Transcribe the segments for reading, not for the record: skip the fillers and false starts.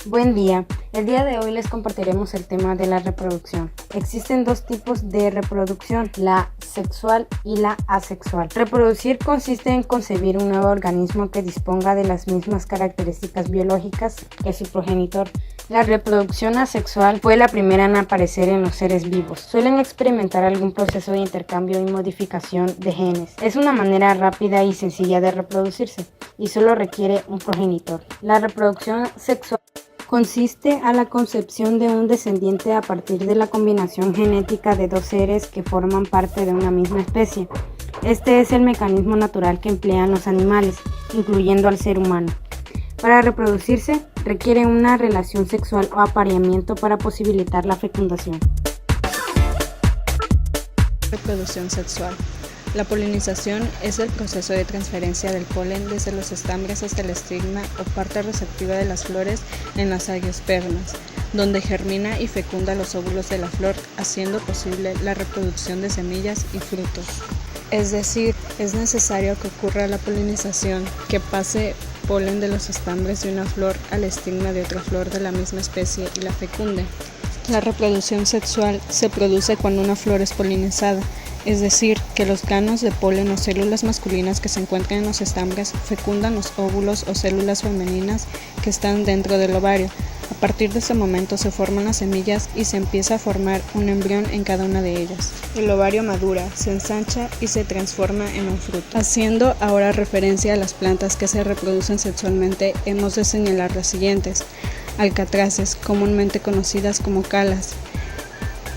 Buen día. El día de hoy les compartiremos el tema de la reproducción. Existen dos tipos de reproducción, la sexual y la asexual. Reproducir consiste en concebir un nuevo organismo que disponga de las mismas características biológicas que su progenitor. La reproducción asexual fue la primera en aparecer en los seres vivos. Suelen experimentar algún proceso de intercambio y modificación de genes. Es una manera rápida y sencilla de reproducirse y solo requiere un progenitor. La reproducción sexual consiste a la concepción de un descendiente a partir de la combinación genética de dos seres que forman parte de una misma especie. Este es el mecanismo natural que emplean los animales, incluyendo al ser humano. Para reproducirse, requiere una relación sexual o apareamiento para posibilitar la fecundación. Reproducción sexual. La polinización es el proceso de transferencia del polen desde los estambres hasta el estigma o parte receptiva de las flores en las agiospermas, donde germina y fecunda los óvulos de la flor, haciendo posible la reproducción de semillas y frutos. Es decir, es necesario que ocurra la polinización, que pase polen de los estambres de una flor al estigma de otra flor de la misma especie y la fecunde. La reproducción sexual se produce cuando una flor es polinizada, es decir, que los granos de polen o células masculinas que se encuentran en los estambres fecundan los óvulos o células femeninas que están dentro del ovario. A partir de ese momento se forman las semillas y se empieza a formar un embrión en cada una de ellas. El ovario madura, se ensancha y se transforma en un fruto. Haciendo ahora referencia a las plantas que se reproducen sexualmente, hemos de señalar las siguientes. Alcatraces, comúnmente conocidas como calas.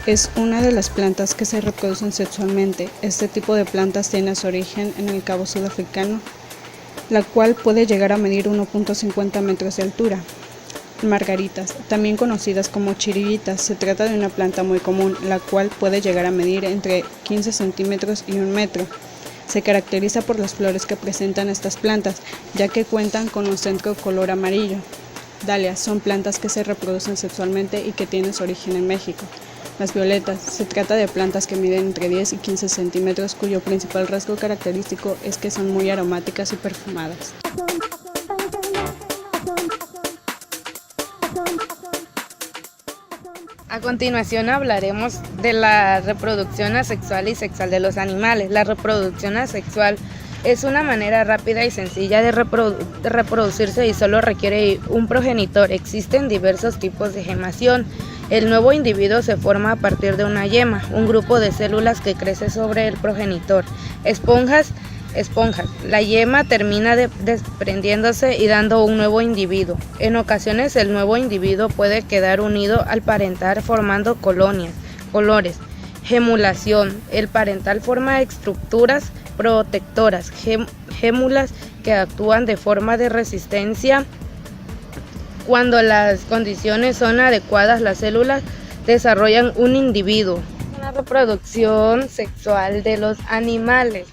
Es una de las plantas que se reproducen sexualmente. Este tipo de plantas tiene su origen en el Cabo Sudafricano, la cual puede llegar a medir 1.50 metros de altura. Margaritas, también conocidas como chirillitas, se trata de una planta muy común, la cual puede llegar a medir entre 15 centímetros y 1 metro. Se caracteriza por las flores que presentan estas plantas, ya que cuentan con un centro color amarillo. Dalias son plantas que se reproducen sexualmente y que tienen su origen en México. Las violetas, se trata de plantas que miden entre 10 y 15 centímetros, cuyo principal rasgo característico es que son muy aromáticas y perfumadas. A continuación hablaremos de la reproducción asexual y sexual de los animales. La reproducción asexual es una manera rápida y sencilla de reproducirse y solo requiere un progenitor. Existen diversos tipos de gemación. El nuevo individuo se forma a partir de una yema, un grupo de células que crece sobre el progenitor. Esponjas. La yema termina desprendiéndose y dando un nuevo individuo. En ocasiones el nuevo individuo puede quedar unido al parental formando colores. Gemulación. El parental forma estructuras protectoras, gémulas que actúan de forma de resistencia. Cuando las condiciones son adecuadas, las células desarrollan un individuo. La reproducción sexual de los animales.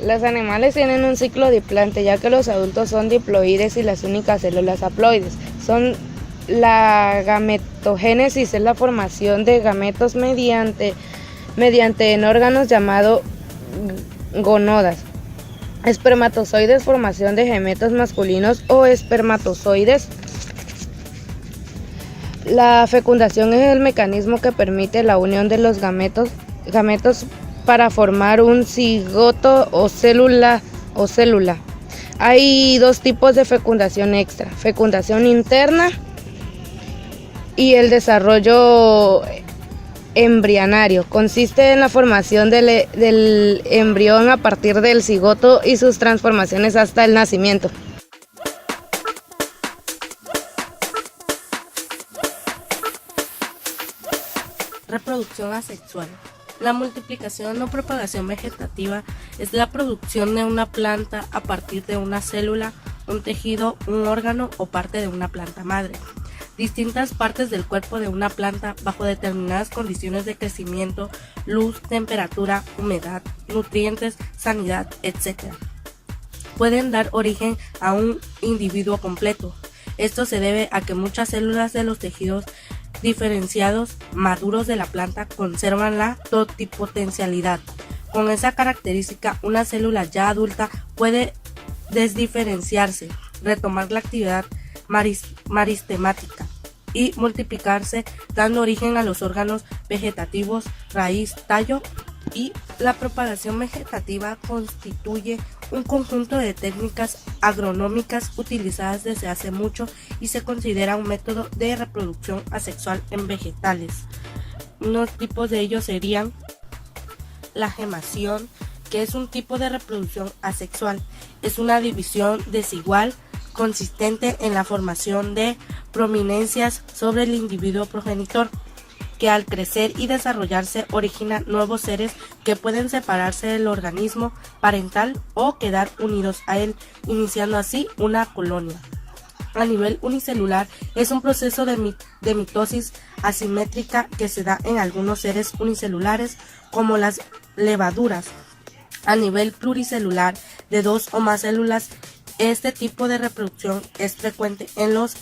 Los animales tienen un ciclo diplante, ya que los adultos son diploides y las únicas células haploides. La gametogénesis es la formación de gametos mediante en órganos llamados gonodas. Espermatozoides, formación de gametos masculinos o espermatozoides. La fecundación es el mecanismo que permite la unión de los gametos para formar un cigoto o célula. Hay dos tipos de fecundación extra: fecundación interna y el desarrollo embrionario. Consiste en la formación del embrión a partir del cigoto y sus transformaciones hasta el nacimiento. Reproducción asexual. La multiplicación o propagación vegetativa es la producción de una planta a partir de una célula, un tejido, un órgano o parte de una planta madre. Distintas partes del cuerpo de una planta bajo determinadas condiciones de crecimiento, luz, temperatura, humedad, nutrientes, sanidad, etc. pueden dar origen a un individuo completo. Esto se debe a que muchas células de los tejidos diferenciados maduros de la planta conservan la totipotencialidad. Con esa característica, una célula ya adulta puede desdiferenciarse, retomar la actividad maristemática y multiplicarse, dando origen a los órganos vegetativos, raíz, tallo. Y la propagación vegetativa constituye un conjunto de técnicas agronómicas utilizadas desde hace mucho y se considera un método de reproducción asexual en vegetales. Unos tipos de ellos serían la gemación, que es un tipo de reproducción asexual. Es una división desigual consistente en la formación de prominencias sobre el individuo progenitor, que al crecer y desarrollarse origina nuevos seres que pueden separarse del organismo parental o quedar unidos a él, iniciando así una colonia. A nivel unicelular es un proceso de mitosis asimétrica que se da en algunos seres unicelulares como las levaduras. A nivel pluricelular de 2 o más células, este tipo de reproducción es frecuente en los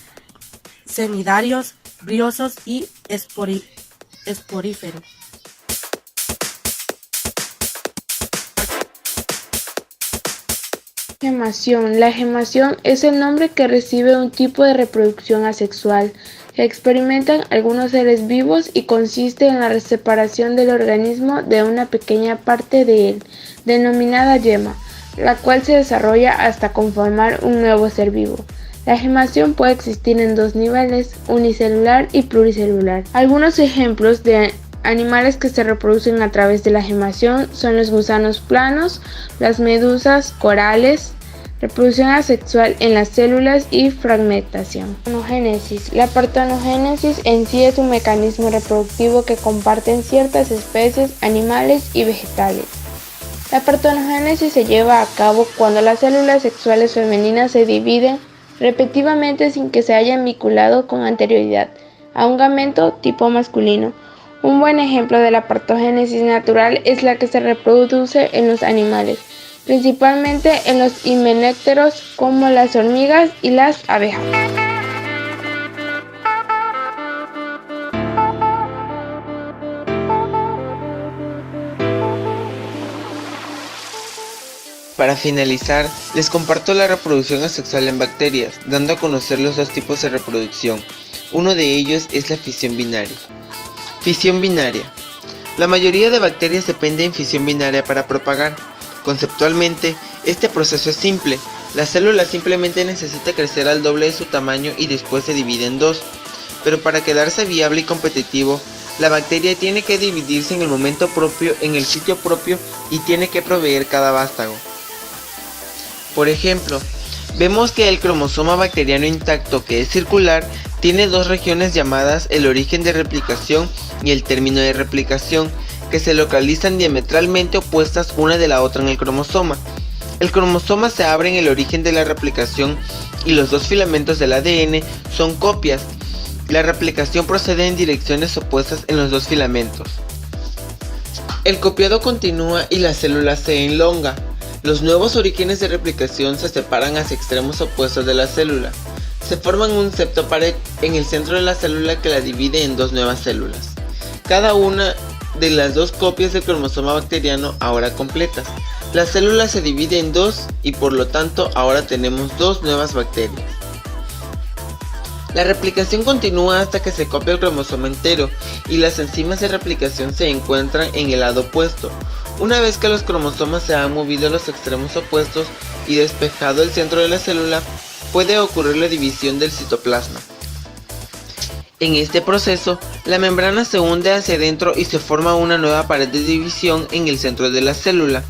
cnidarios, briosos y esporíferos. Gemación. La gemación es el nombre que recibe un tipo de reproducción asexual que experimentan algunos seres vivos y consiste en la separación del organismo de una pequeña parte de él, denominada yema, la cual se desarrolla hasta conformar un nuevo ser vivo. La gemación puede existir en 2 niveles, unicelular y pluricelular. Algunos ejemplos de animales que se reproducen a través de la gemación son los gusanos planos, las medusas, corales, reproducción asexual en las células y fragmentación. Partenogénesis. La partenogénesis en sí es un mecanismo reproductivo que comparten ciertas especies animales y vegetales. La partenogénesis se lleva a cabo cuando las células sexuales femeninas se dividen repetitivamente sin que se hayan vinculado con anterioridad a un gamento tipo masculino. Un buen ejemplo de la partogénesis natural es la que se reproduce en los animales, principalmente en los himenópteros como las hormigas y las abejas. Para finalizar, les comparto la reproducción asexual en bacterias, dando a conocer los 2 tipos de reproducción. Uno de ellos es la fisión binaria. Fisión binaria. La mayoría de bacterias dependen de fisión binaria para propagar. Conceptualmente, este proceso es simple. La célula simplemente necesita crecer al doble de su tamaño y después se divide en 2. Pero para quedarse viable y competitivo, la bacteria tiene que dividirse en el momento propio, en el sitio propio, y tiene que proveer cada vástago. Por ejemplo, vemos que el cromosoma bacteriano intacto, que es circular, tiene 2 regiones llamadas el origen de replicación y el término de replicación, que se localizan diametralmente opuestas una de la otra en el cromosoma. El cromosoma se abre en el origen de la replicación y los 2 filamentos del ADN son copias. La replicación procede en direcciones opuestas en los 2 filamentos. El copiado continúa y la célula se elonga. Los nuevos orígenes de replicación se separan hacia extremos opuestos de la célula. Se forman un septopared en el centro de la célula que la divide en 2 nuevas células. Cada una de las 2 copias del cromosoma bacteriano ahora completas. La célula se divide en 2 y por lo tanto ahora tenemos 2 nuevas bacterias. La replicación continúa hasta que se copia el cromosoma entero y las enzimas de replicación se encuentran en el lado opuesto. Una vez que los cromosomas se han movido a los extremos opuestos y despejado el centro de la célula, puede ocurrir la división del citoplasma. En este proceso, la membrana se hunde hacia adentro y se forma una nueva pared de división en el centro de la célula.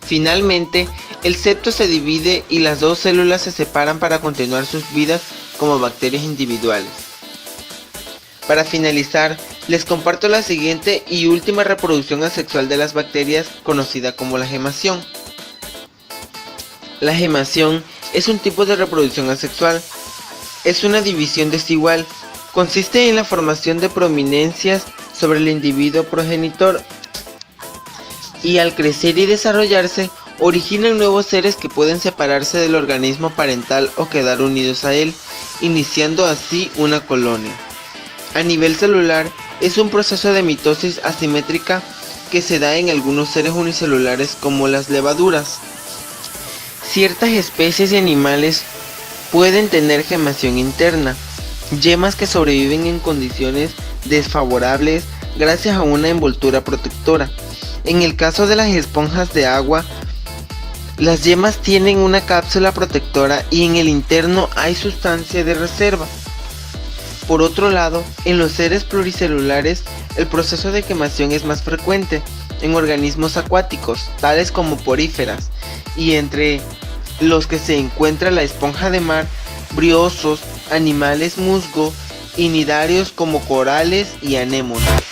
Finalmente, el septo se divide y las 2 células se separan para continuar sus vidas como bacterias individuales. Para finalizar, les comparto la siguiente y última reproducción asexual de las bacterias, conocida como la gemación. La gemación es un tipo de reproducción asexual. Es una división desigual. Consiste en la formación de prominencias sobre el individuo progenitor y al crecer y desarrollarse, originan nuevos seres que pueden separarse del organismo parental o quedar unidos a él, iniciando así una colonia. A nivel celular, es un proceso de mitosis asimétrica que se da en algunos seres unicelulares como las levaduras. Ciertas especies de animales pueden tener gemación interna. yemas que sobreviven en condiciones desfavorables gracias a una envoltura protectora. En el caso de las esponjas de agua, las yemas tienen una cápsula protectora y en el interno hay sustancia de reserva. Por otro lado, en los seres pluricelulares, el proceso de quemación es más frecuente en organismos acuáticos, tales como poríferas, y entre los que se encuentra la esponja de mar, briosos, animales musgo y nidarios como corales y anémonas.